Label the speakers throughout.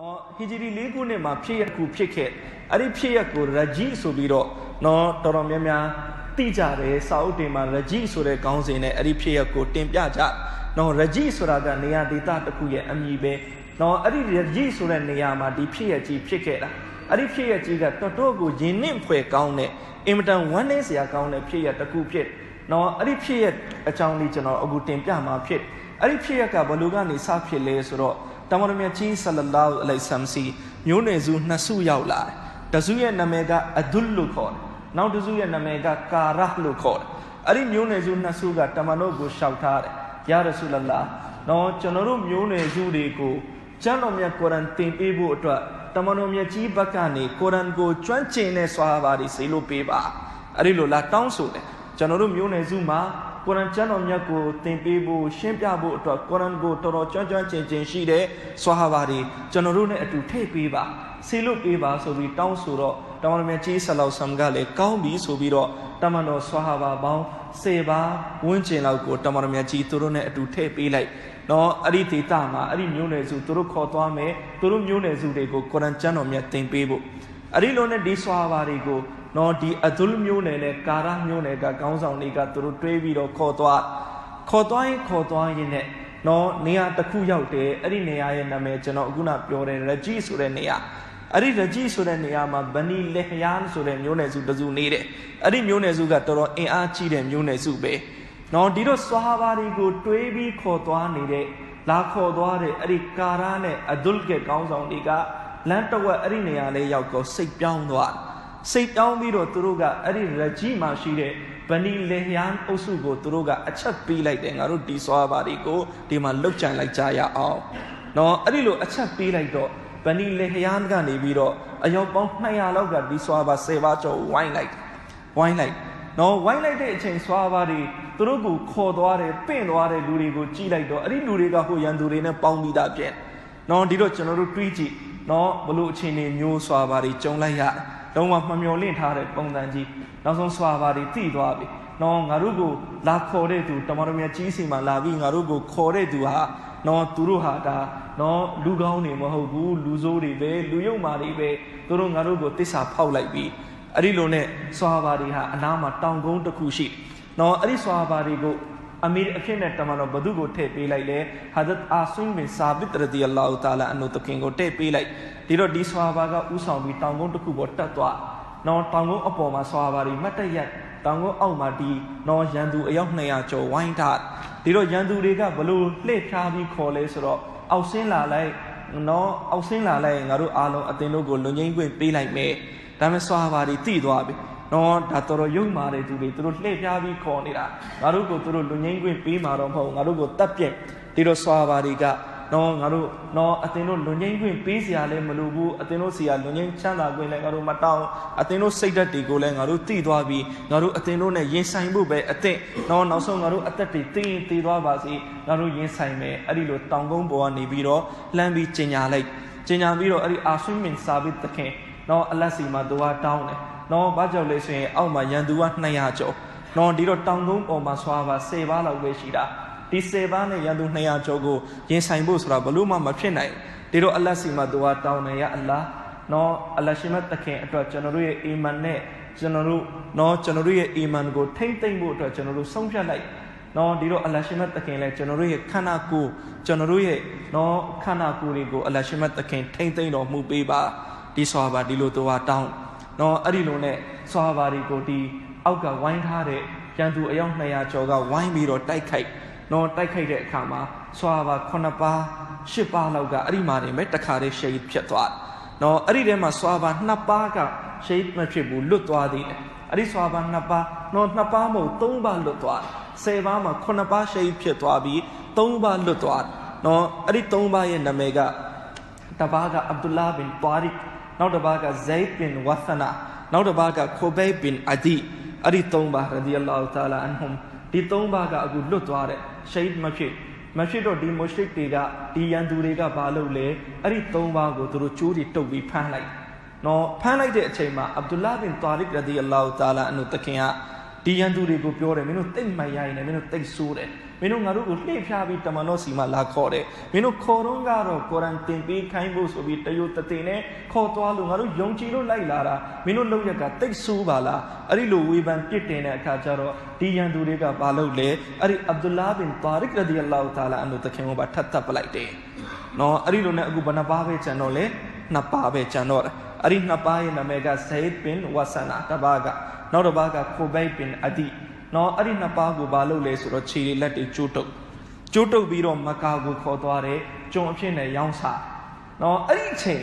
Speaker 1: ဟီဂျရီ၄ခုနှစ်မှာဖြစ်ရခုဖြစ်ခဲ့အဲ့ဒီဖြစ်ရကိုရဂျီဆိုပြီးတော့တော်တော်များများသိကြတယ်စာအုပ်တွေမှာရဂျီဆိုတဲ့ခေါင်းစဉ်နဲ့အဲ့ဒီဖြစ်ရကိုတင်ပြကြရဂျီဆိုတာကနေရာဒေသတစ်ခုရဲ့အမည်ပဲအဲ့ဒီရဂျီဆိုတဲ့နေရာမှာဒီဖြစ်ရကြီးဖြစ်ခဲ့တာအဲ့ဒီဖြစ်ရကြီးကတော်တော်ကိုယဉ်နှင့်ဖွယ်ကောင်းတဲ့အင်မတန်ဝမ်းနည်းစရာကောင်းတဲ့ဖြစ်ရတစ်ခုဖြစ်အဲ့ဒီဖြစ်ရအကြောင်းလေးကျွန်တော်အခုတင်ပြမှာဖြစ်အဲ့ဒီဖြစ်ရကဘလူကနေစဖြစ်လဲဆိုတော့တမန်တော်မြတ်ကြီးဆလလာဟူအလိုင်ဆမ်စီမျိုးနွယ်စုနှစ်စုရောက်လာတယ်တစုရဲ့နာမည်ကအဒုလ်လို့ခေါ်တယ်နောက်တစုရဲ့နာမည်ကကာရတ်လို့ခေါ်တယ်အဲ့ဒီမျိုးနွယ်စုနှစ်စုကတမန်တော်ကိုရှောက်ထားတယ်ယာရဆူလလာကျွန်တော်တို့မျိုးနွယ်စုတွေကိုကျမ်းတော်မြတ်ကုရ်အာန်သင်ပေးဖို့အတွက်တမန်တော်မြတ်ကြီးဘက်ကနေကုရ်အာန်ကိုကျွမ်းကျင်တဲ့ဆွာဟာတွေစေလို့ပေးပါအဲ့ဒီလိုလာတောင်းဆိုတယ်ကျွန်တော်တို့မျိုးနွယ်စုမှာကုရ်အာန်ကျမ်းတော်မြတ်ကိုသင်ပေးဖို့ရှင်းပြဖို့အတွက်ကုရ်အာန်ကိုတော်တော်ကျွမ်းကျင်ရှိတဲ့ဆွာဟာတွေကျွန်တော်တို့နဲ့အတူထည့်ပေးပါစေလို့ပေးပါဆိုပြီးတောင်းဆိုတော့တမန်တော်မြတ်ကြီးဆလောက်ဆမ်ကလည်းကောင်းပြီဆိုပြီးတော့တမန်တော်ဆွာဟာပေါင်း10ပါးဝန်းကျင်လောက်ကိုတမန်တော်မြတ်ကြီးသူတို့နဲ့အတူထည့်ပေးလိုက်အဲ့ဒီဒေသမှာအဲ့ဒီမျိုးနွယ်စုသူတို့ခေါ်သွားမယ်သူတို့မျိုးနွယ်စုတွေကိုကုရ်အာန်ကျမ်းတော်မြတ်သင်ပေးဖို့အဲ့ဒီလိုနဲ့ဒီဆွာဟာတွေကိုဒီအဒုလ်မျိုးနယ်နဲ့ကာရမျိုးနယ်ကခေါင်းဆောင်တွေကသူတို့တွဲပြီးတော့ခေါ်သွားရင်နဲ့နေရာတစ်ခုရောက်တယ်အဲ့ဒီနေရာရဲ့နာမည်ကျွန်တော်အခုနပြောတဲ့ရဂျီဆိုတဲ့နေရာအဲ့ဒီရဂျီဆိုတဲ့နေရာမှာဘနီလေဟယာန်ဆိုတဲ့မျိုးနယ်စုတစုနေတယ်အဲ့ဒီမျိုးနယ်စုကတော်တော်အင်အားကြီးတဲ့မျိုးနယ်စုပဲဒီတော့ဆွာဟာတွေကိုတွဲပြီးခေါ်သွားနေတဲ့လာခေါ်သွားတဲ့အဲ့ဒီကာရနဲ့အဒုလ်ကခေါင်းဆောင်တွေကလမ်းတစ်ဝက်အဲ့ဒီနေရာလေးရောက်တော့စိတ်ပြောင်းသွားစိတ်တောင်းပြီးတော့သူတို့ကအဲ့ဒီရဂျီမှာရှိတဲ့ဘနီလေဟယာန်အုပ်စုကိုသူတို့ကအချက်ပေးလိုက်တယ်ငါတို့ဒီဆွာဘာတွေကိုဒီမှာလုတ်ကြံလိုက်ကြရအောင်အဲ့ဒီလိုအချက်ပေးလိုက်တော့ဘနီလေဟယာန်ကနေပြီးတော့အယောက်ပေါင်း200လောက်ကဒီဆွာဘာ10ပါးကျော်ဝိုင်းလိုက်ဝိုင်းလိုက်တဲ့အချိန်ဆွာဘာတွေသူတို့ကိုခေါ်သွားတယ်ပင့်သွားတဲ့လူတွေကိုကြည့်လိုက်တော့အဲ့ဒီလူတွေကဟိုရန်သူတွေနဲ့ပေါင်းပြီးသားဖြစ်ဒီတော့ကျွန်တော်တို့တွေးကြည့်ဘလို့အခြေအနေမျိုးဆွာဘာတွေကြုံလိုက်ရတယ်လုံးဝမမျော်လင့်ထားတဲ့ပုံစံကြီးနောက်ဆုံးဆွာဘာတွေသိသွားပြီငါတို့ကိုလာခေါ်တဲ့သူတမန်တော်မြတ်ကြီးစီမှာလာပြီးငါတို့ကိုခေါ်တဲ့သူဟာသူတို့ဟာဒါလူကောင်းတွေမဟုတ်ဘူးလူဆိုးတွေပဲလူယုတ်မာတွေပဲသူတို့ငါတို့ကိုတစ္ဆာဖောက်လိုက်ပြီးအဲ့ဒီလိုနဲ့ဆွာဘာတွေဟာအနားမှာတောင်ကုန်းတစ်ခုရှိအဲ့ဒီဆွာဘာတွေကိုအမီရအဖြစ်နဲ့တမန်တော်ဘသူကိုထည့်ပေးလိုက်လဲဟာဇတ်အာဆွမ်ဘင်ဆာဘစ်ရဒီအလ္လာဟူတာလာအန်ဟူတခင်ကိုထည့်ပေးလိုက်ဒီတော့ဒီဆွာဘာကဥဆောင်ပြီးတောင်ကုန်းတစ်ခုပေါ်တက်သွားတောင်ကုန်းအပေါ်မှာဆွာဘာတွေမတ်တရက်တောင်ကုန်းအောက်မှာဒီရန်သူအယောက်200ကျော်ဝိုင်းထားဒီတော့ရန်သူတွေကဘလို့လှည့်ဖြားပြီးခေါ်လဲဆိုတော့အောက်ဆင်းလာလိုက်အောက်ဆင်းလာလိုက်ငါတို့အားလုံးအသင်တို့ကိုလွန်ငင်းခွင့်ပေးလိုက်မယ်ဒါပေမဲ့ဆွာဘာတွေတိသွားပြီဒါတော်တော်ရုပ်မာတဲ့သူတွေသူတို့လှည့်ဖြားပြီးခေါ်နေတာငါတို့ကိုသူတို့လွန်ငင်းခွင့်ပေးမှာတော့မဟုတ်ငါတို့ကိုတတ်ပြက်ဒီတော့ဆွာဘာတွေကငါတို့အသင်တို့လွန်ငင်းခွင့်ပေးစရာလည်းမလိုဘူးအသင်တို့စီကလွန်ငင်းချမ်းသာခွင့်လည်းငါတို့မတောင်းအသင်တို့စိတ်ဓာတ်တွေကိုလည်းငါတို့သိသွားပြီးငါတို့အသင်တို့နဲ့ရင်ဆိုင်ဖို့ပဲအသင့်နောက်ဆုံးငါတို့အသက်တွေသိသွားပါစေငါတို့ရင်ဆိုင်မယ်အဲ့ဒီလိုတောင်ကုန်းပေါ်ကနေပြီးတော့လှမ်းပြီးကျင်ညာပြီးတော့အဲ့ဒီအာဆွမ်မင်ဆာဘစ်တခင်အလတ်စီမှာသူကတောင်းတယ်ဘာကြောင့်လဲဆိုရင်အောက်မှာရန်သူက200ကျော်ဒီတော့တောင်ကုန်းပေါ်မှာဆွာပါ10ပါးလောက်ပဲရှိတာဒီ10ပါးနဲ့ရန်သူ200ကျော်ကိုရင်ဆိုင်ဖို့ဆိုတာဘလို့မှမဖြစ်နိုင်ဒီတော့အလတ်စီမှာသူကတောင်းတယ်ရအလ္လာအလ္လာရှိမတ်တခင်အတွက်ကျွန်တော်တို့ရဲ့အီမန်နဲ့ကျွန်တော်တို့ရဲ့အီမန်ကိုထိမ့်သိမ့်ဖို့အတွက်ကျွန်တော်တို့ဆုံးဖြတ်လိုက်ဒီတော့အလ္လာရှိမတ်တခင်လည်းကျွန်တော်တို့ရဲ့ခန္ဓာကိုယ်ကျွန်တော်တို့ရဲ့ခန္ဓာကိုယ်တွေကိုအလ္လာရှိမတ်တခင်ထိမ့်သိမ့်တော်မူပေးပါဒီဆွာဘာဒီလိုသူကတောင်းအဲ့ဒီလိုနဲ့ဆွာဘာတွေကိုဒီအောက်ကဝိုင်းထားတဲ့ရန်သူအယောက်200ကျော်ကဝိုင်းပြီးတော့တိုက်ခိုက်တဲ့အခါမှာဆွာဘာ9ပါး10ပါးလောက်ကအဲ့ဒီမှာနေမဲ့တခါတည်းရှိတ်ဖြစ်သွားအဲ့ဒီထဲမှာဆွာဘာ2ပါးကရှိတ်မဖြစ်ဘူးလွတ်သွားသေးတယ်အဲ့ဒီဆွာဘာ2ပါး2ပါးမဟုတ်3ပါးလွတ်သွား10ပါးမှာ9ပါးရှိတ်ဖြစ်သွားပြီး3ပါးလွတ်သွားအဲ့ဒီ3ပါးရဲ့နာမည်ကတပါးကအဗ်ဒူလာဘင်တာရစ်နောက်တစ်ပါးကဇိုက်ဘင်ဝါသနာနောက်တစ်ပါးကခိုဘိုင်ဘင်အဒီအဲ့ဒီ3ပါးရဒီအလ္လာဟူတာလာအန်ဟွမ်ဒီ3ပါးကအခုလွတ်သွားတဲ့ရှိတ်မဖြစ်တော့ဒီမုရှရစ်တွေကဒီရန်သူတွေကဘာလုပ်လဲအဲ့ဒီ3ပါးကိုသူတို့ကျိုးတွေတုပ်ပြီးဖမ်းလိုက်ဖမ်းလိုက်တဲ့အချိန်မှာအဗ်ဒူလာဘင်တာရစ်ရဒီအလ္လာဟူတာလာအန်ဟူတခင်ကဒီရန်သူတွေကိုပြောတယ်မင်းတို့တိတ်မှန်ရရင်လည်းမင်းတို့တိတ်ဆိုးတယ် မင်းတို့ငါတို့ကိုလှည့်ဖြားပြီးတမန်တော်စီမှာလာခေါ်တယ်မင်းတို့ခေါ်တော့ကတော့ကုရ်အာန်သင်ပေးခိုင်းဖို့ဆိုပြီးတယုတ်တည်နဲ့ခေါ်သွားလို့ငါတို့ယုံကြည်လို့လိုက်လာတာမင်းတို့လောက်ရကတိတ်ဆိုးပါလားအဲ့ဒီလိုဝေဖန်ပြစ်တင်တဲ့အခါကျတော့ဒီရန်သူတွေကဘာလုပ်လဲအဲ့ဒီအဗ်ဒူလာဘင်တာရစ်ရဒီအလ္လာဟူတာလာအန်ဟူတခင်ကိုပါထပ်ထပ်ပလိုက်တယ်နော်အဲ့ဒီလိုနဲ့အခုဘယ်နှပါးပဲကျန်တော့လဲနှစ်ပါးပဲကျန်တော့တယ်အဲ့ဒီနှစ်ပါးရဲ့နာမည်ကဇိုက်ဘင်ဝဆနာတပါးကနောက်တစ်ပါးကခိုဘိုက်ဘင်အဒီနော်အဲ့ဒီနှစ်ပါးကိုဘာလုပ်လဲဆိုတော့ခြေလက်တွေကျိုးတုပ်ပြီးတော့မကာကိုခေါ်သွားတယ်ကျုံအဖြစ်နဲ့ရောင်းစားနော်အဲ့ဒီအချိန်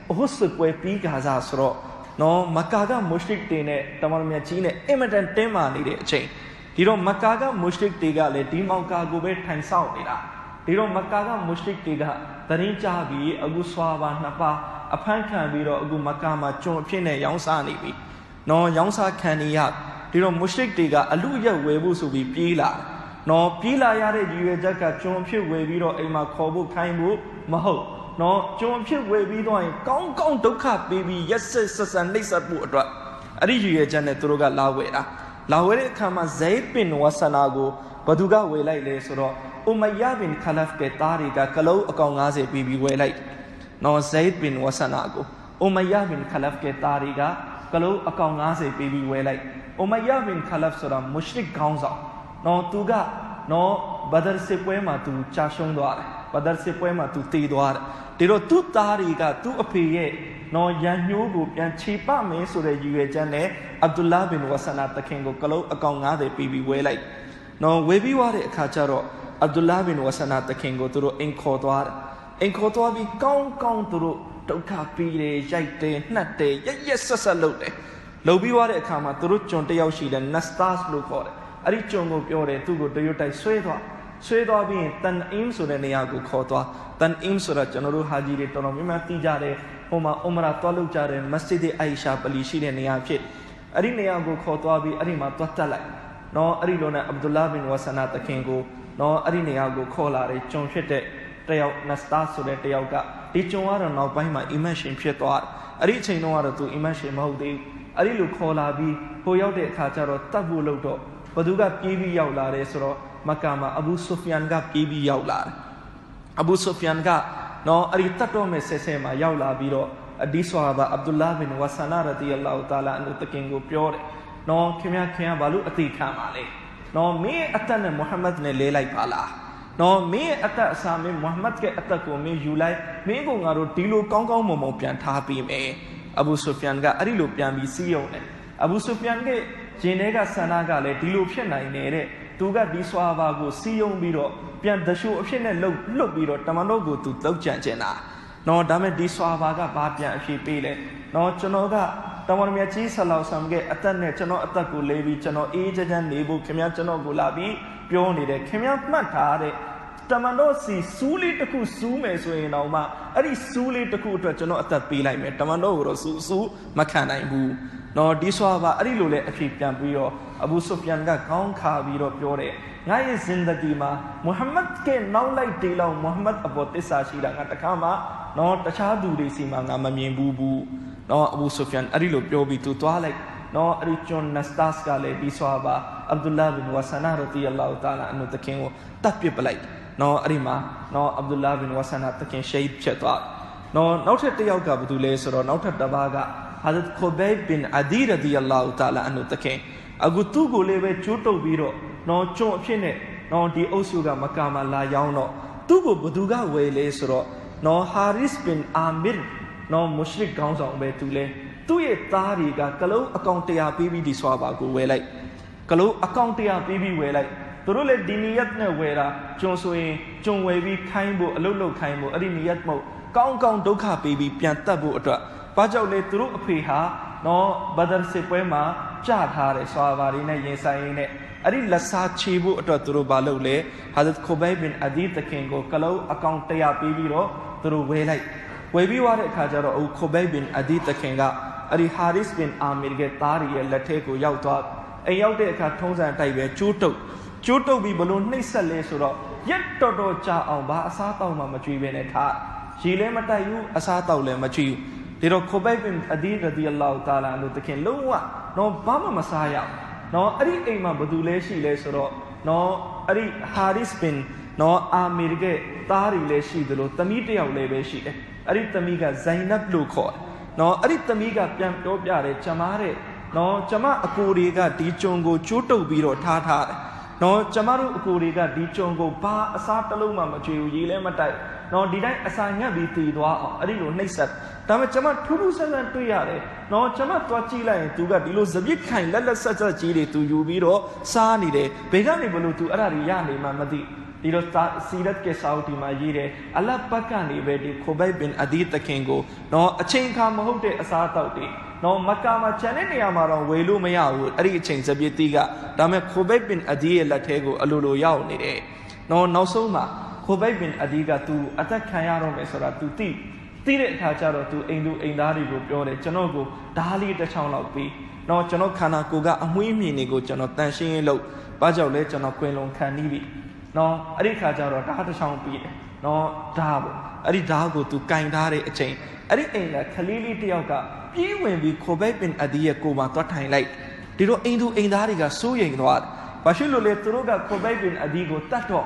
Speaker 1: အဟုတ်စပွဲပြီးကာစားဆိုတော့နော်မကာကမုရှရစ်တွေနဲ့တမန်တော်မြတ်ကြီးနဲ့အင်မတန်တင်းမာနေတဲ့အချိန်ဒီတော့မကာကမုရှရစ်တွေကလည်းဒီမောင်ကာကိုပဲထိုင်ဆောင်နေတာဒီတော့မကာကမုရှရစ်တွေကသတင်းကြပြီးအခုဆွာပါနှစ်ပါးအဖမ်းခံပြီးတော့အခုမကာမှာကျုံအဖြစ်နဲ့ရောင်းစားနေပြီနော်ရောင်းစားခံနေရဒီတော့မုရှရစ်တွေကအလူရက်ဝယ်ဖို့ဆိုပြီးပြေးလာနော်ပြေးလာရတဲ့ရည်ရွယ်ချက်ကကျုံအဖြစ်ဝယ်ပြီးတော့အိမ်မှာခေါ်ဖို့ခိုင်းဖို့မဟုတ်နော်ကျုံအဖြစ်ဝယ်ပြီးတော့ကောင်းကောင်းဒုက္ခပေးပြီးရက်ဆက်ဆက်ဆံနှိပ်စက်ဖို့အတွက်အဲ့ဒီရည်ရွယ်ချက်နဲ့သူတို့ကလာဝယ်တဲ့အခါမှာဇိုက်ဘင်ဝဆနာကိုဘသူကဝယ်လိုက်လဲဆိုတော့အူမယဘင်ခလဖ်ကတာရီကကလုံးအကောင်90ပြီးဝယ်လိုက်နော်ဇိုက်ဘင်ဝဆနာကိုအူမယဘင်ခလဖ်ကတာရီကကလုံးအကောင်90ပြီးဝယ်လိုက်အူမယဘင်ခလဖ်ဆိုတာမုရှရစ်ခေါင်းဆောင်နော်သူကနော်ဘဒရ်စစ်ပွဲမှာသူကြာရှုံးသွားတယ်ဘဒရ်စစ်ပွဲမှာသူတည်သွားတယ်ဒီတော့သူ့သားတွေကသူ့အဖေရဲ့နော်ရန်ညိုးကိုပြန်ခြေပမယ်ဆိုတဲ့ရည်ရွယ်ချက်နဲ့အဗ်ဒူလာဘင်ဝဆနာတခင်ကိုကလုံးအကောင်90ပြီးဝယ်လိုက်နော်ဝယ်ပြီးသွားတဲ့အခါကျတော့အဗ်ဒူလာဘင်ဝဆနာတခင်ကိုသူတို့အင်ခေါ်သွားတယ်အင်ခေါ်သွားပြီးကောင်းသူတို့ဒုက္ခပေးတယ်ရိုက်တယ်နှက်တယ်ရက်ဆက်လုပ်တယ်လုပ်ပြီးသွားတဲ့အခါမှာသူတို့ကျွန်တယောက်ရှိတယ်နစတာစ်လို့ခေါ်တယ်အဲ့ဒီကျွန်ကိုပြောတယ်သူ့ကိုတရွတ်တိုက်ဆွဲသွားပြီးရင်တန်အင်းဆိုတဲ့နေရာကိုခေါ်သွားတန်အင်းဆိုတာကျွန်တော်တို့ဟာဂျီတွေတော်တော်များများသိကြတယ်ဟိုမှာအူမရာတွားလုပ်ကြတယ်မစဂျစ်အိုင်ရှာပလီရှိတဲ့နေရာဖြစ်အဲ့ဒီနေရာကိုခေါ်သွားပြီးအဲ့ဒီမှာတွားတက်လိုက်နော်အဲ့ဒီလိုနဲ့အဗ်ဒူလာဘင်ဝဆနာတခင်ကိုနော်အဲ့ဒီနေရာကိုခေါ်လာတယ်ကျွန်ဖြစ်တဲ့တယောက်နစတာဆိုတဲ့တယောက်ကဒီကျွန်ကတော့နောက်ပိုင်းမှာအီမန်ရှင်ဖြစ်သွားအဲ့ဒီအချိန်တုန်းကတော့သူအီမန်ရှင်မဟုတ်သေးဘူးအဲ့ဒီလိုခေါ်လာပြီးဟိုရောက်တဲ့အခါကျတော့တတ်ဖို့လို့တော့ဘသူကပြေးပြီးရောက်လာတယ်ဆိုတော့မက္ကာမှာအဘူဆူဖီယန်ကပြေးပြီးရောက်လာတယ်အဘူဆူဖီယန်ကနော်အဲ့ဒီတတ်တော်မဲ့ဆဲမှာရောက်လာပြီးတော့အဒီဆွာဘာအဗ်ဒူလာဘင်ဝဆနာရဒီအလ္လာဟူတာလာအန်ဟူတခင်ကိုပြောတယ်နော်ခင်ဗျာဘာလို့အတိခံပါလဲနော်မင်းအသက်နဲ့မုဟမ္မဒ်နဲ့လဲလိုက်ပါလားနော်မင်းအသက်အစားမင်းမုဟမ္မဒ်ရဲ့အသက်ကိုမင်းယူလိုက်မင်းကငါတို့ဒီလိုကောင်းမွန်ပြန်ထားပေးမယ်အဘူဆူဖီယန်ကအဲ့ဒီလိုပြန်ပြီးစီးရုံတယ်အဘူဆူဖီယန်ကဂျင်းထဲကဆန္ဒကလည်းဒီလိုဖြစ်နိုင်နေတဲ့သူကဒီဆွာဘာကိုစီးရုံပြီးတော့ပြန်တရှုအဖြစ်နဲ့လွတ်ပြီးတော့တမန်တော်ကိုသူတောက်ကြံကျင်တာနော်ဒါမဲ့ဒီဆွာဘာကဘာပြန်အဖြစ်ပေးလဲနော်ကျွန်တော်ကတမန်တော်မြတ်ကြီးဆလောလ္လဟ်အလัยဟိဝါဆလမ်ရဲ့အသက်နဲ့ကျွန်တော်အသက်ကိုလဲပြီးကျွန်တော်အေးချမ်းနေဖို့ခင်ဗျားကျွန်တော်ကိုလာပြီးပြောနေတယ်ခင်ဗျားမှတ်ထားတဲ့တမန်တော်စီစူးလေးတစ်ခုစူးမယ်ဆိုရင်တော့မှအဲ့ဒီစူးလေးတစ်ခုအတွက်ကျွန်တော်အသက်ပေးလိုက်မယ်တမန်တော်ကိုတော့စူးမခံနိုင်ဘူးနော်ဒီဆွာဘာအဲ့ဒီလိုလဲအဖြစ်ပြန်ပြီးတော့အဘူဆူဖီယန်ကခေါင်းခါပြီးတော့ပြောတယ်ငါရဲ့ဇင်ဒဂီမှာမုဟမ္မဒ်ကနောက်လိုက်တေးလောက်မုဟမ္မဒ်အပေါ်တစ္ဆာရှိတာငါတခါမှနော်တခြားသူတွေစီမှာငါမမြင်ဘူးနော်အဘူဆူဖီယန်အဲ့ဒီလိုပြောပြီးသူသွားလိုက်နော်အဲ့ဒီကျွန်းနစတာစ်ကလည်းဒီဆွာဘာအဗ်ဒူလာဘင်ဝဆနာရဒီအလ္လာဟူတာလာအန်ဟူတခင်ကိုတပ်ပစ်ပလိုက်နော်အဲ့ဒီမှာနော်အဗ်ဒူလာဘင်ဝဆနာတခင်ရှိတ်ဖြစ်သွားနော်နောက်ထပ်တစ်ယောက်ကဘာလို့လဲဆိုတော့နောက်ထပ်တစ်ပါးကဟာဇတ်ခိုဘိုက်ဘင်အဒီရဒီအလ္လာဟူတာလာအန်ဟူတခင်အခုသူ့ကိုလည်းပဲကျိုးတုပ်ပြီးတော့နော်ကျွန်းအဖြစ်နဲ့နော်ဒီအုပ်စုကမကာမှာလာရောက်တော့သူ့ကိုဘသူကဝယ်လဲဆိုတော့နော်ဟာရစ်ဘင်အာမီနော်မုရှရစ်ခေါင်းဆောင်ပဲသူလဲသူ့ရဲ့သားတွေကကလုံးအကောင်100ပြီးဒီဆွာဘာကိုဝယ်လိုက်ကလုံးအကောင်100ပြီးဝယ်လိုက်သူတို့လည်းဒီနီယတ်နဲ့ဝယ်တာကျွန်းဆိုရင်ကျွန်းဝယ်ပြီးခိုင်းဖို့အလုပ်လုပ်ခိုင်းဖို့အဲ့ဒီနီယတ်မဟုတ်ကောင်းဒုက္ခပေးပြီးပြန်တတ်ဖို့အတွက်ဘာကြောင့်လဲသူတို့အဖေဟာနော်ဘဒရ်စစ်ပွဲမှာကြထားတယ်ဆွာဘာတွေနဲ့ရင်ဆိုင်ရင်းနဲ့အဲ့ဒီလက်စားချေဖို့အတွက်သူတို့ဘာလုပ်လဲဟာဇတ်ခိုဘိုင်ဘင်အဒီတခင်ကိုကလုံးအကောင်100ပြီးတော့သူတို့ဝယ်လိုက်ဝယ်ပြီးသွားတဲ့အခါကျတော့အခုခိုဘိုင်ဘင်အဒီတခင်ကအဲ့ဒီဟာရစ်ဘင်အာမီရဲ့သားရဲ့လက်ထဲကိုရောက်သွားအိမ်ရောက်တဲ့အခါထုံးစံတိုက်ပဲကျိုးတုပ်ပြီးဘလို့နှိမ့်ဆက်လဲဆိုတော့ရက်တော်ကြာအောင်ဘာအစားတောက်မှမကြွေးပဲနဲ့ထားရေလည်းမတိုက်ဘူးအစားတောက်လည်းမကြွေးဘူးဒီတော့ခိုဘိုင်ဘင်အဒီရဒီအလ္လာဟူတာလာလို့တခင်လုံးဝတော့ဘာမှမစားရအောင်နော်အဲ့ဒီအိမ်မှာဘာလို့လဲရှိလဲဆိုတော့နော် ari Haris bin no Amirge Tari le shidlo Tamiti of lebe shide Ari Tamiga Zainab Luko no Ari Tamiga Piam Topiare Chamare no Chama Akuriga Dichongo Chuto Biro Tata no Chamaru Akuriga Dichongo Pa Asataluma Machu Yile Matai no didai asanya biti dwa ari lo naisat da me chama thulu san twi yare no chama twa chi lai tu ga di lo zabit khain lat sat sat ji de tu yu bi ro sa ni de be ga ni blo tu ara ri ya ni ma ma ti di lo sirat ke sauti ma yi de Allah pak ka ni be di Khubayb bin Adi takin ko no achain kha maဟုတ်တဲ့ asa tauk ti no Makka ma chan ne neya ma ro we lo ma ya bu ari achain zabit ti ga da me Khubayb bin Adi ye lat the ko alulo yaw ni de no naw song ma Khubayb bin Adi ka tu attack ခံရတော့မယ်ဆိုတာ तू သိတဲ့အခါကျတော့ तू အိမ်သူအိမ်သားတွေကိုပြောတယ်ကျွန်တော်ကိုဓာလေးတစ်ချောင်းလောက်ပြီးတော့ကျွန်တော်ခန္ဓာကိုယ်ကအမွှေးမြင်တွေကိုကျွန်တော်တန်ရှင်းလို့ဘာကြောင့်လဲကျွန်တော်ခွင်လုံးခံနေပြီနော်အဲ့ဒီခါကျတော့ဓာတစ်ချောင်းပြီးတယ်နော်ဓာပေါ့အဲ့ဒီဓာကို तू ကင်ထားတဲ့အချိန်အဲ့ဒီအိမ်ကခလေးလေးတစ်ယောက်ကပြေးဝင်ပြီး Khubayb bin Adi ရဲ့ကိုယ်မှာသွားထိုင်လိုက်ဒီတော့အိမ်သူအိမ်သားတွေကစိုးရိမ်သွားတယ်ဘာဖြစ်လို့လဲသူတို့က Khubayb bin Adi ကိုတတ်တော့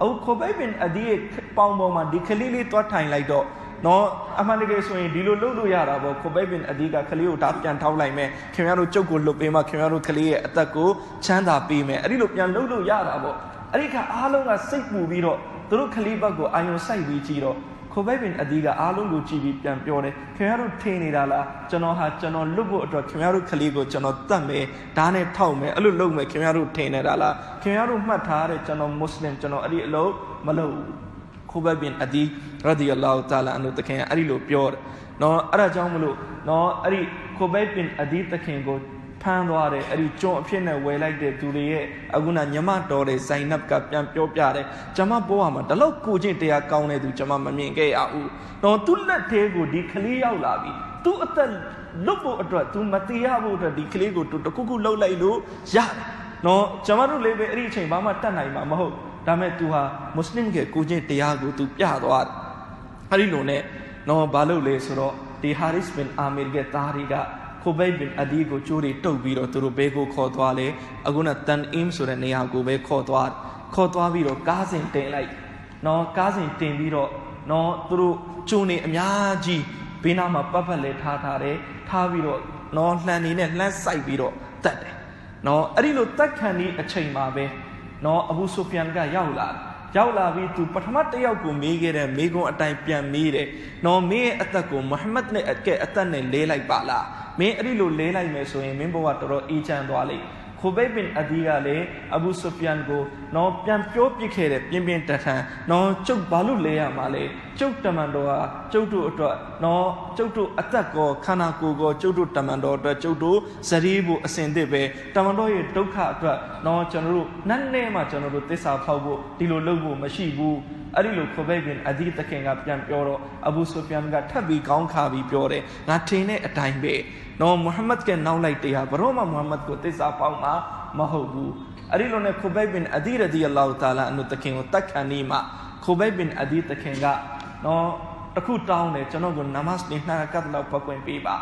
Speaker 1: အခု Khubayb bin Adi ရဲ့ပေါင်ပေါ်မှာဒီခလေးလေးသွားထိုင်လိုက်တော့နော်အမှန်တကယ်ဆိုရင်ဒီလိုလုပ်လို့ရတာပေါ့ Khubayb bin Adi ကခလေးကိုဒါပြန်ထောက်လိုက်မယ်ခင်ဗျားတို့ကြုတ်ကိုလွတ်ပေးမှခင်ဗျားတို့ခလေးရဲ့အသက်ကိုချမ်းသာပေးမယ်အဲ့ဒီလိုပြန်လုပ်လို့ရတာပေါ့အဲ့ဒီခါအားလုံးကစိတ်ပူပြီးတော့သူတို့ခလေးဘက်ကိုအာယုံစိုက်ပြီးကြည့်တော့ Khubayb bin Adi ကအားလုံးကိုကြည့်ပြီးပြန်ပြောတယ်ခင်ဗျားတို့ထင်နေတာလားကျွန်တော်လွတ်ဖို့အတွက်ခင်ဗျားတို့ခလေးကိုကျွန်တော်တတ်မယ်ဓာတ်နဲ့ထောက်မယ်အဲ့လိုလုပ်မယ်ခင်ဗျားတို့ထင်နေတာလားခင်ဗျားတို့မှတ်ထားတဲ့ကျွန်တော်မွတ်စလင်ကျွန်တော်အဲ့ဒီအလုပ်မလုပ် Khubayb bin Adi radiyallahu ta'ala anhu တခင်အဲ့ဒီလိုပြောတယ်နော်အဲ့ဒါကြောင့်မလို့နော်အဲ့ဒီ Khubayb bin Adi တခင်ကိုဖမ်းသွားတယ်အဲ့ဒီကျွန်းအဖြစ်နဲ့ဝယ်လိုက်တဲ့သူတွေရဲ့အခုနညမတော်တဲ့ဇိုင်နပ်ကပြန်ပြောပြတယ်ကျွန်မဘိုးကမှဒီလောက်ကိုချင်းတရားကောင်းတဲ့သူကျွန်မမမြင်ခဲ့ရဘူးနော်သူ့လက်သေးကိုဒီခလေးရောက်လာပြီသူ့အသက်လွတ်ဖို့အတွက် तू မတရားဖို့အတွက်ဒီခလေးကို तू တခုခုလှုပ်လိုက်လို့ရတယ်နော်ကျွန်မတို့လည်းပဲအဲ့ဒီအချိန်ဘာမှတတ်နိုင်မှာမဟုတ်ဒါမဲ့ तू ဟာမွတ်စလင်ရဲ့ကိုချင်းတရားကို तू ပြသွားတယ်အဲ့ဒီလိုနဲ့နော်ဘာလို့လဲဆိုတော့ဒီ Haris bin Amir ရဲ့သားတွေကKhubayb bin Adi ကိုကြိုးတွေတုပ်ပြီးတော့သူတို့ဘဲကိုခေါ်သွားလေအခုနတန်အင်းဆိုတဲ့နေရာကိုပဲခေါ်သွားပြီးတော့ကားစင်တင်လိုက်နော်ကားစင်တင်ပြီးတော့နော်သူတို့ကျုံနေအများကြီးဘေးနားမှာပတ်ပတ်လဲထားတယ်ထားပြီးတော့နော်လှန်နေနဲ့လှမ်းစိုက်ပြီးတော့တတ်တယ်နော်အဲ့ဒီလိုတတ်ခံဒီအချိန်မှာပဲနော်အဘူဆိုဖီယန်ကရောက်လာပြီးသူပထမတစ်ယောက်ကိုမေးခဲ့တဲ့မေးခွန်းအတိုင်းပြန်မေးတယ်နော်မင်းရဲ့အသက်ကိုမုဟမ္မဒ်နဲ့အသက်နဲ့လဲလိုက်ပါလားမင်းအဲ့ဒီလိုလဲလိုက်မယ်ဆိုရင်မင်းဘဝတော်တော်အေးချမ်းသွားလိမ့် Khubayb bin Adi ကလည်းအဘူဆိုဖီယန်ကိုနော်ပြန်ပြောပြခဲ့တဲ့ပြင်းပြင်းထန်ထန်နော်ကျုပ်ဘာလို့လဲရမှာလဲကျုပ်တမန်တော်ဟာကျုပ်တို့အတွက်နော်ကျုပ်တို့အသက်ကောခန္ဓာကိုယ်ကောကျုပ်တို့တမန်တော်အတွက်ကျုပ်တို့ဇရီးဖို့အစဉ်သစ်ပဲတမန်တော်ရဲ့ဒုက္ခအတွက်နော်ကျွန်တော်တို့နတ်နဲ့မှကျွန်တော်တို့သစ္စာဖောက်ဖို့ဒီလိုလုပ်ဖို့မရှိဘူးအဲ့ဒီလို Khubayb bin Adi တခင်ကပြန်ပြောတော့အဘူဆိုဖီယန်ကထပ်ပြီးကောင်းခါပြီးပြောတယ်ငါထင်တဲ့အတိုင်းပဲနော်မုဟမ္မဒ်ကနောက်လိုက်တရားဘရောမမုဟမ္မဒ်ကိုသစ္စာပေါက်မှာမဟုတ်ဘူးအဲ့ဒီလိုနဲ့ Khubayb bin Adi radiyallahu ta'ala anhu တခင်ကိုတတ်ခံနေမှာ Khubayb bin Adi တခင်ကနော်တခုတောင်းတယ်ကျွန်တော်ကိုနမတ်နေ2ရကတ်လောက်ပတ်ခွင့်ပေးပါ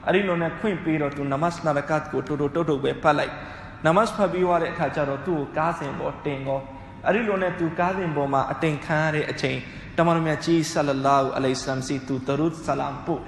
Speaker 1: အဲ့ဒီလိုနဲ့ခွင့်ပေးတော့သူနမတ်2ရကတ်ကိုတိုးပဲဖတ်လိုက်နမတ်ဖတ်ပြီးသွားတဲ့အခါကျတော့သူ့ကိုကားစင်ပေါ်တင်ကောအဲ့ဒီလိုနဲ့သူကားစင်ပေါ်မှာအတင်ခံရတဲ့အချိန်တမန်တော်မြတ်ကြီးဆလလာဟူအလိုင်ဟိဝါဆလမ်စီသူဒရုဒ်ဆလမ်ပို့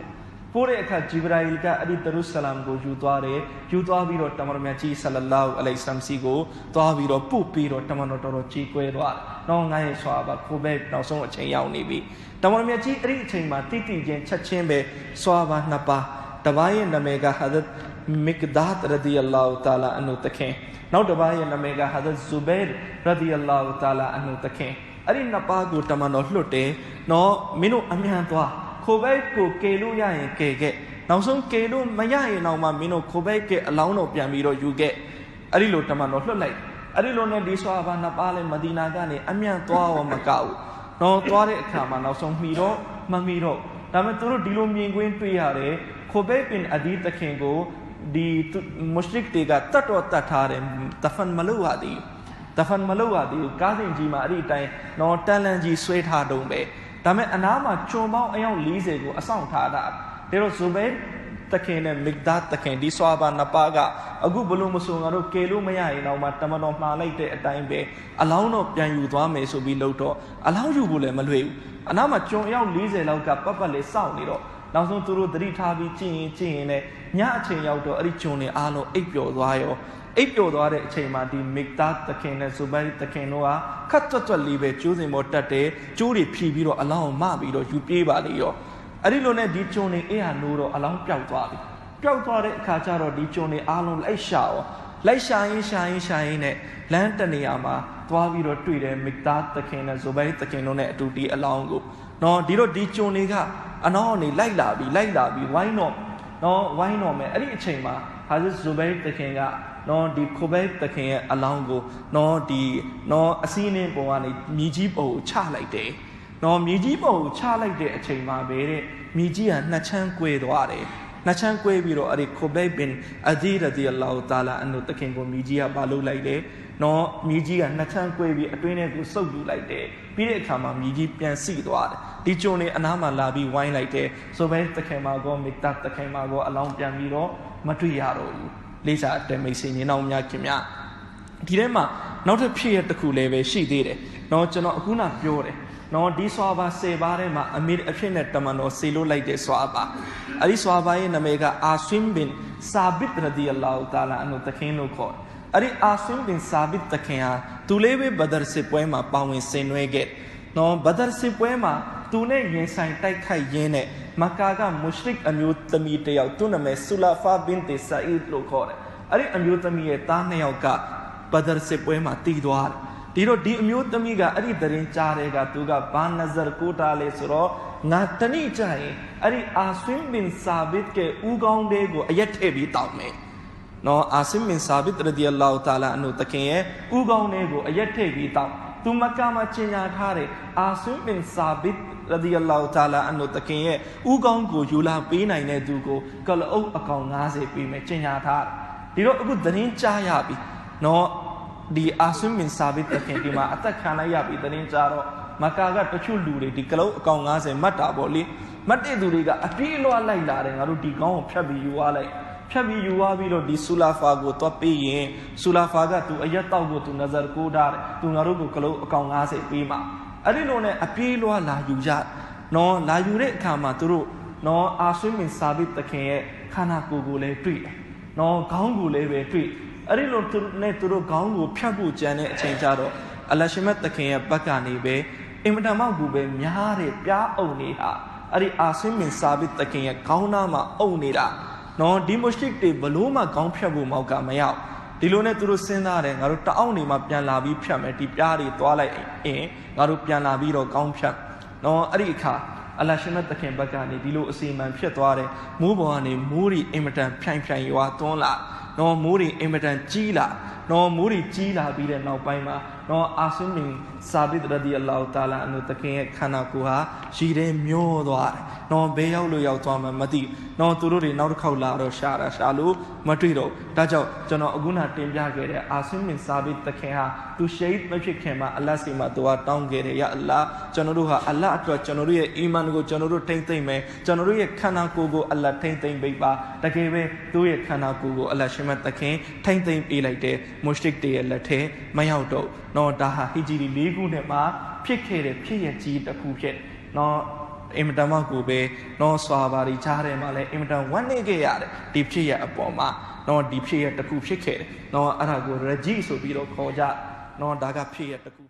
Speaker 1: တဲ့အခါဂျီဘရာအီလ်ကအဲ့ဒီဒရုဒ်ဆလမ်ကိုယူသွားပြီးတော့တမန်တော်မြတ်ကြီးဆလလာဟူအလိုင်ဟိဝါဆလမ်စီကိုသွားပြီးတော့ပို့ပြီးတော့တမန်တော်တော်ကြီးကွဲသွားတော့ငါရဲ့ဆွာဘာခိုးပဲနောက်ဆုံးအချိန်ရောက်နေပြီတမန်တော်မြတ်ကြီးအဲ့ဒီအချိန်မှာတိတိချင်းချက်ချင်းပဲဆွာဘာနှစ်ပါးတပါးရဲ့နာမည်ကဟာဇတ်Miqdad radiyallahu ta'ala anhu တခင်နောက်တစ်ပါးရဲ့နာမည်ကဟာဇတ် Zubair radiyallahu ta'ala anhu တခင်အဲ့ဒီနှစ်ပါးကိုတမန်တော်လွတ်တယ်နော်မင်းတို့အမြန်သွား Khubayb ကိုကယ်လို့ရရင်ကယ်ခဲ့နောက်ဆုံးကယ်လို့မရရင်တော့မှမင်းတို့ Khubayb ရဲ့အလောင်းတော်ပြန်ပြီးတော့ယူခဲ့အဲ့ဒီလိုတမန်တော်လွတ်လိုက်အဲ့ဒီလိုနဲ့ဒီဆွာဘာနှစ်ပါးလဲမဒီနာကနေအမြန်သွားရောမကောက်နော်သွားတဲ့အခါမှာနောက်ဆုံးမီတော့မမီတော့ဒါပေမဲ့သူတို့ဒီလိုမြင်ကွင်းတွေ့ရတယ် Khubayb bin Adi တခင်ကိုဒီမုရှရစ်တွေကတတ်ထားတယ်ဒဖန်မလုပ်ရသည်ကားစင်ကြီးမှာအဲ့ဒီအတိုင်းနော်တန်လန်ကြီးဆွဲထားတုံးပဲဒါပေမဲ့အနားမှာကျွံပေါင်းအယောက်40ကိုအဆောင်ထားတာဒါတော့ Zubair တခင်နဲ့မိသားတခင်ဒီစွာဘာနှစ်ပါးကအခုဘလို့မဆိုငါတို့ကယ်လို့မရရင်တော့မှတမန်တော်မှားလိုက်တဲ့အတိုင်းပဲအလောင်းတော့ပြန်ယူသွားမယ်ဆိုပြီးလို့တော့အလောင်းယူဖို့လည်းမလွယ်ဘူးအနားမှာကျွန်ရောက်40လောက်ကပတ်လေးစောင့်နေတော့နောက်ဆုံးသူတို့သတိထားပြီးကြည့်ရင်လည်းညအချိန်ရောက်တော့အဲ့ဒီကျွန်တွေအားလုံးအိပ်ပျော်သွားရောအိပ်ပျော်သွားတဲ့အချိန်မှာဒီမိသားတခင်နဲ့ဇူဘိုင်တခင်တို့ကခတ်တွတ်လေးပဲကျိုးစင်ပေါ်တက်တယ်ကျိုးတွေဖြီးပြီးတော့အလောင်းကိုမပြီးတော့ယူပြေးပါလေရောအဲ့ဒီလိုနဲ့ဒီကျွန်တွေအေးဟာနိုးတော့အလောင်းပျောက်သွားပြီပျောက်သွားတဲ့အခါကျတော့ဒီကျွန်တွေအားလုံးလိုက်ရှာရင်နဲ့လမ်းတနေရာမှာသွားပြီးတော့တွေ့တယ်မိသားတခင်နဲ့ဇူဘိုင်တခင်တို့နဲ့အတူဒီအလောင်းကိုနော်ဒီတော့ဒီကျွန်တွေကအနောက်ကနေလိုက်လာပြီးဝိုင်းတော့မယ်အဲ့ဒီအချိန်မှာဟာဇ်ဇူဘိုင်တခင်ကနော်ဒီခိုဘိုင်တခင်ရဲ့အလောင်းကိုနော်ဒီနော်အစည်းအင်းပုံကနေမြေကြီးပုံကိုချလိုက်တယ်နော်မြေကြီးပုံကိုချလိုက်တဲ့အချိန်မှာပဲတဲ့မြေကြီးကနှစ်ချမ်းကွဲသွားတယ်နှစ်ချမ်းကွဲပြီးတော့အဲ့ဒီခိုဘိုင်ဘင်အဒီရဒီအလ္လာဟူတာလာအန်တခင်ကိုမြေကြီးကပါလို့လိုက်တယ်နော်မြေကြီးကနှစ်ချမ်းကွဲပြီးအတွင်းထဲကိုစုပ်ယူလိုက်တယ်ပြီးတဲ့အခါမှာမြေကြီးပြန်စီသွားတယ်ဒီကျွန်တွေအနားမှာလာပြီးဝိုင်းလိုက်တယ်ဆိုပဲတခင်မှာကောမိသားတခင်မှာကောအလောင်းပြန်ပြီးတော့မတွေ့ရတော့ဘူးလေးစားတဲ့မိတ်ဆွေညီနောင်များခင်ဗျဒီထဲမှာနောက်တစ်ဖြစ်ရတစ်ခုလည်းပဲရှိသေးတယ်နော်ကျွန်တော်အခုနပြောတယ်နော်ဒီဆွာဘာ10ပါးထဲမှာအမီအဖြစ်နဲ့တမန်တော်ဆေလို့လိုက်တဲ့ဆွာဘာအဲ့ဒီဆွာဘာရဲ့နာမည်ကအာဆွင်ဘင်ဆာဘစ်ရဒီအလ္လာဟူတာလာအန်တခင်လို့ခေါ်အဲ့ဒီအာဆွင်ဘင်ဆာဘစ်တခင်ဟာသူလေးပဲဘဒရ်စစ်ပွဲမှာပါဝင်ဆင်နွှဲခဲ့နော်ဘဒရ်စစ်ပွဲမှာသူနဲ့ရင်ဆိုင်တိုက်ခိုက်ရင်းနဲ့မက္ကာကမုရှရစ်အမျိုးသမီးတယောက်သူ့နာမည်ဆူလာဖာဘင်တေဆာအီဒ်လို့ခေါ်တယ်အဲ့ဒီအမျိုးသမီးရဲ့သား2ယောက်ကဘဒရ်စစ်ပွဲမှာတည်သွားတယ်ဒီတော့ဒီအမျိုးသမီးကအဲ့ဒီသတင်းကြားတဲ့ကသူကဘာနဇာကိုတာလေဆိုတော့ငါတနေ့ကျရင်အဲ့ဒီအာဆွင်ဘင်ဆာဘစ်ကဦးကောင်းတဲ့ကိုအရက်ထည့်ပြီးတောင်းမယ်နော်အာဆွင်ဘင်ဆာဘစ်ရဒီအလ္လာဟူတာလာအန်ဟူတခင်ရဲ့ဦးကောင်းတဲ့ကိုအရက်ထည့်ပြီးတောင်းသူမက္ကာမှာကျင်ညာထားတဲ့အာဆွင်ဘင်ဆာဘစ်ရဒီအလ္လာဟူတာလာအန်ဟူတခင်ရဲ့ဦးကောင်းကိုယူလာပေးနိုင်တဲ့သူကိုကလအုပ်အကောင်90ပေးမယ်ကျင်ညာထားဒီတော့အခုသတင်းကြားရပြီနော်ဒီအာဆွင်ဘင်ဆာဘစ်တခင်ဒီမှာအသက်ခံလိုက်ရပြီသတင်းကြားတော့မက္ကာကတချို့လူတွေဒီကလအုပ်အကောင်90မှတ်တာပေါ့လေမှတ်တဲ့သူတွေကအပြေးအလွှားလိုက်လာတယ်ငါတို့ဒီကောင်းကိုဖြတ်ပြီးယူသွားလိုက်ဖြတ်ပြီးယူသွားပြီးတော့ဒီဆူလာဖာကိုတွတ်ပေးရင်ဆူလာဖာကသူအရက်တောက်ကိုသူနဇာကိုထားတယ်သူငါတို့ကိုကလအုပ်အကောင်90ပေးမှာအဲ့ဒီလိုနဲ့အပြေးလွှားလာယူကြနော်လာယူတဲ့အခါမှာသူတို့နော်အာဆွင်ဘင်ဆာဘစ်တခင်ရဲ့ခန္ဓာကိုယ်ကိုလည်းတွေ့တယ်နော်ခေါင်းကိုလည်းပဲတွေ့အဲ့ဒီလိုနဲ့သူတို့ခေါင်းကိုဖြတ်ဖို့ကြံတဲ့အချိန်ကျတော့အလရှမတ်တခင်ရဲ့ဘက်ကနေပဲအင်မတန်မှကိုပဲများတဲ့ပြားအုံနေတာအဲ့ဒီအာဆွင်ဘင်ဆာဘစ်တခင်ရဲ့ခေါင်းသားမှာအုံနေတာနော်ဒီမုရှရစ်တွေဘလို့မှခေါင်းဖြတ်ဖို့မောက်ကမရောက်ဒီလိုနဲ့သူတို့စဉ်းစားတယ်ငါတို့တအောက်နေမှာပြန်လာပြီးဖြတ်မယ်ဒီပြားတွေသွားလိုက်ရင်ငါတို့ပြန်လာပြီးတော့ခေါင်းဖြတ်နော်အဲ့ဒီအခါအလရှမတ်တခင်ဘက်ကနေဒီလိုအစီအမံဖြစ်သွားတယ်မိုးပေါ်ကနေမိုးရီအင်မတန်ဖြိုင်ရွာသွန်းလာနော်မိုးရီအင်မတန်ကြီးလာနော်မိုးရီကြီးလာပြီးတဲ့နောက်ပိုင်းမှာနော်အာဆွင်ဘင်ဆာဘစ်ရဒီအလ္လာဟူတာလာအန်ဟူတခင်ရဲ့ခန္ဓာကိုယ်ဟာရည်တဲ့မျောသွားတယ်နော်ဘယ်ရောက်လို့ရောက်သွားမှမသိနော်သူတို့တွေနောက်တစ်ခေါက်လာတော့ရှာလို့မတွေ့တော့ဒါကြောင့်ကျွန်တော်အခုနတင်ပြခဲ့တဲ့အာဆွင်ဘင်ဆာဘစ်တခင်ဟာသူရှိတ်မဖြစ်ခင်မှာအလ္လာဟ်စီမှာသူကတောင်းခဲ့တယ်ယာအလ္လာဟ်ကျွန်တော်တို့ဟာအလ္လာဟ်အတွက်ကျွန်တော်တို့ရဲ့အီမန်ကိုကျွန်တော်တို့ထိမ့်သိမ့်မယ်ကျွန်တော်တို့ရဲ့ခန္ဓာကိုယ်ကိုအလ္လာဟ်ထိမ့်သိမ့်ပေးပါတကယ်ပဲသူ့ရဲ့ခန္ဓာကိုယ်ကိုအလ္လာဟ်ရှင်မတ်တခင်ထိမ့်သိမ့်ပေးလိုက်တဲ့မုရှရစ်တွေရဲ့လက်ထဲမရောက်တော့နော်ဒါဟာဟီဂျရီ4ခုနှစ်မှာဖြစ်ခဲ့တဲ့ဖြစ်ရကြီးတစ်ခုဖြစ်နော်အင်မတန်မှကိုပဲနော်ဆွာဘာတွေကြားထဲမှာလည်းအင်မတန်ဝမ်းနည်းခဲ့ရတယ်ဒီဖြစ်ရအပေါ်မှာနော်ဒီဖြစ်ရတစ်ခုဖြစ်ခဲ့တယ်နော်အဲ့ဒါကိုရဂျီဆိုပြီးတော့ခေါ်ကြနော်ဒါကဖြစ်ရတစ်ခု